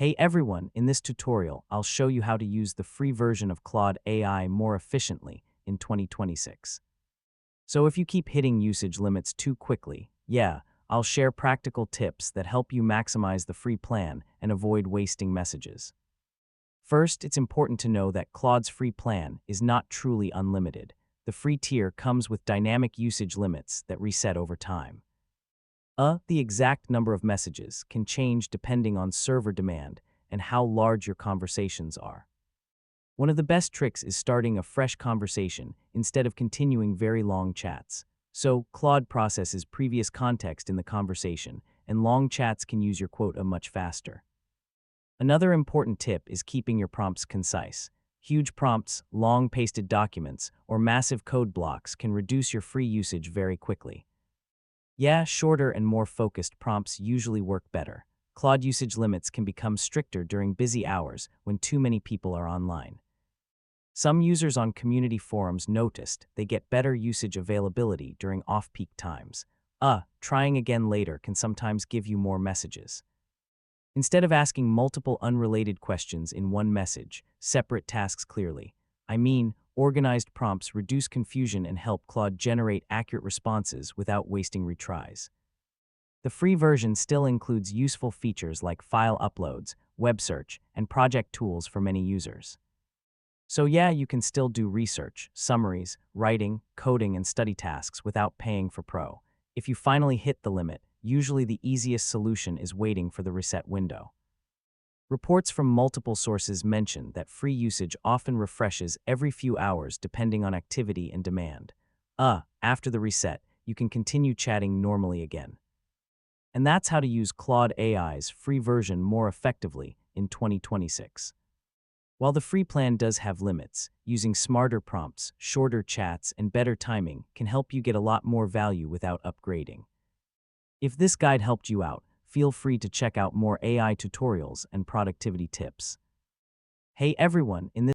Hey everyone, in this tutorial, I'll show you how to use the free version of Claude AI more efficiently in 2026. So if you keep hitting usage limits too quickly, I'll share practical tips that help you maximize the free plan and avoid wasting messages. First, it's important to know that Claude's free plan is not truly unlimited. The free tier comes with dynamic usage limits that reset over time. The exact number of messages can change depending on server demand and how large your conversations are. One of the best tricks is starting a fresh conversation instead of continuing very long chats. So, Claude processes previous context in the conversation, and long chats can use your quota much faster. Another important tip is keeping your prompts concise. Huge prompts, long pasted documents, or massive code blocks can reduce your free usage very quickly. Shorter and more focused prompts usually work better. Claude usage limits can become stricter during busy hours when too many people are online. Some users on community forums noticed they get better usage availability during off-peak times. Trying again later can sometimes give you more messages. Instead of asking multiple unrelated questions in one message, separate tasks clearly. Organized prompts reduce confusion and help Claude generate accurate responses without wasting retries. The free version still includes useful features like file uploads, web search, and project tools for many users. So you can still do research, summaries, writing, coding, and study tasks without paying for Pro. If you finally hit the limit, usually the easiest solution is waiting for the reset window. Reports from multiple sources mention that free usage often refreshes every few hours depending on activity and demand. After the reset, you can continue chatting normally again. And that's how to use Claude AI's free version more effectively in 2026. While the free plan does have limits, using smarter prompts, shorter chats, and better timing can help you get a lot more value without upgrading. If this guide helped you out, feel free to check out more AI tutorials and productivity tips. Hey everyone, in this